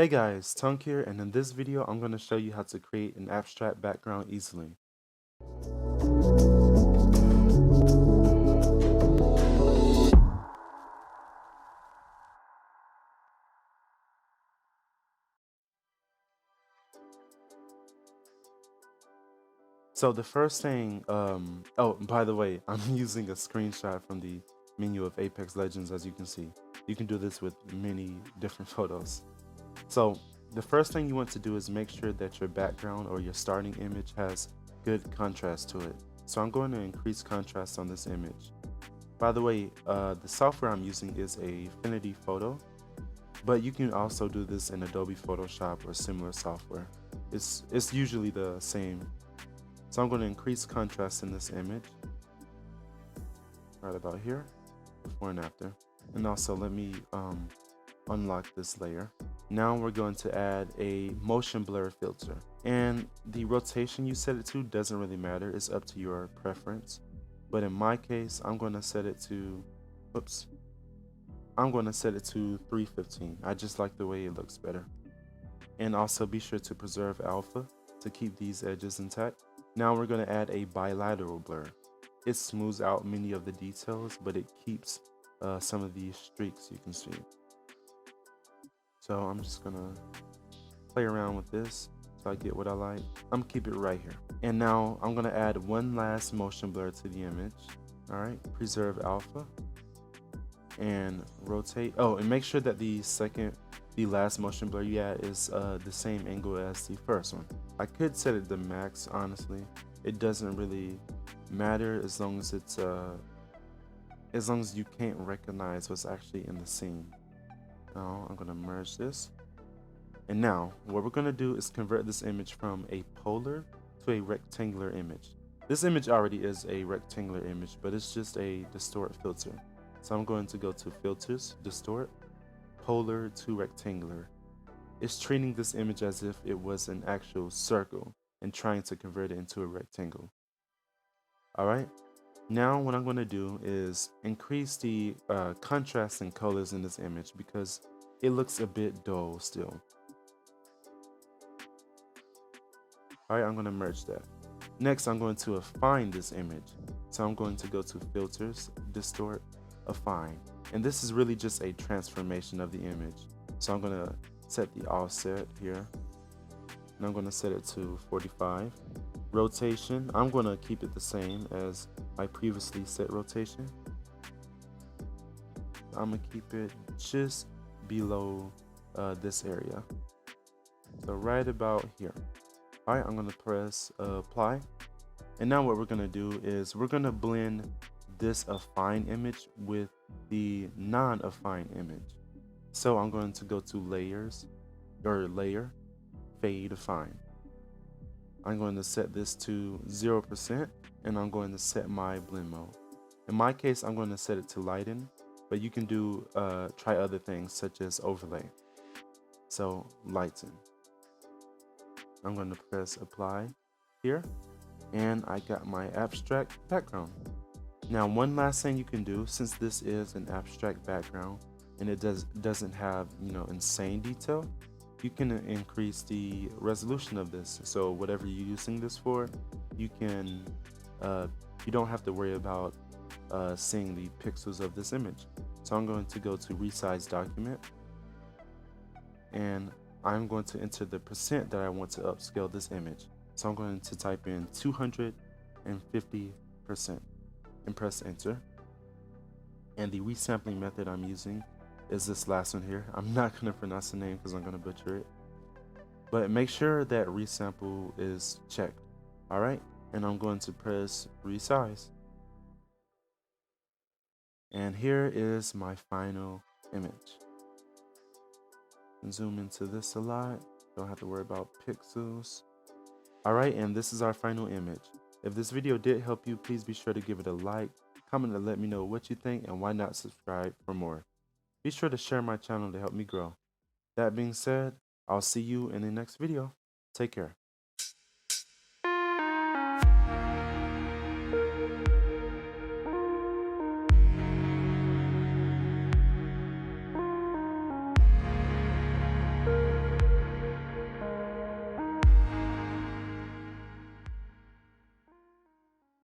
Hey guys, Tunk here, and in this video I'm going to show you how to create an abstract background easily. So the first thing, oh, by the way, I'm using a screenshot from the menu of Apex Legends. As you can see, you can do this with many different photos. So the first thing you want to do is make sure that your background or your starting image has good contrast to it. So I'm going to increase contrast on this image. By the way, the software I'm using is Affinity Photo, but you can also do this in Adobe Photoshop or similar software. It's usually the same. So I'm going to increase contrast in this image right about here, before and after. And also let me unlock this layer. Now we're going to add a motion blur filter, and the rotation you set it to doesn't really matter. It's up to your preference, but in my case I'm going to set it to 315. I just like the way it looks better. And also be sure to preserve alpha to keep these edges intact. Now we're going to add a bilateral blur. It smooths out many of the details, but it keeps some of these streaks you can see. So I'm just gonna play around with this so I get what I like. I'm gonna keep it right here. And now I'm gonna add one last motion blur to the image. All right, preserve alpha and rotate. Oh, and make sure that the last motion blur you add is the same angle as the first one. I could set it to max, honestly. It doesn't really matter as long as it's as long as you can't recognize what's actually in the scene. Now I'm gonna merge this. And now what we're gonna do is convert this image from a polar to a rectangular image. This image already is a rectangular image, but it's just a distort filter. So I'm going to go to filters, distort, polar to rectangular. It's treating this image as if it was an actual circle and trying to convert it into a rectangle. All right. Now what I'm going to do is increase the contrast and colors in this image because it looks a bit dull still. Alright, I'm going to merge that. Next, I'm going to affine this image. So I'm going to go to Filters, Distort, Affine. And this is really just a transformation of the image. So I'm going to set the offset here. And I'm going to set it to 45. Rotation, I'm going to keep it the same as my previously set rotation. I'm going to keep it just below this area. So right about here. Alright, I'm going to press apply. And now what we're going to do is we're going to blend this affine image with the non-affine image. So I'm going to go to layers, or layer, fade affine. I'm going to set this to 0%, and I'm going to set my blend mode. In my case, I'm going to set it to lighten, but you can do try other things such as overlay. So lighten. I'm going to press apply here, and I got my abstract background. Now one last thing you can do, since this is an abstract background and it doesn't have insane detail, you can increase the resolution of this. So whatever you're using this for, you can you don't have to worry about seeing the pixels of this image. So I'm going to go to resize document, and I'm going to enter the percent that I want to upscale this image. So I'm going to type in 250% and press enter. And the resampling method I'm using is this last one here. I'm not going to pronounce the name because I'm going to butcher it. But make sure that resample is checked. All right. And I'm going to press resize. And here is my final image. Zoom into this a lot. Don't have to worry about pixels. Alright, and this is our final image. If this video did help you, please be sure to give it a like, comment, and let me know what you think, and why not subscribe for more. Be sure to share my channel to help me grow. That being said, I'll see you in the next video. Take care.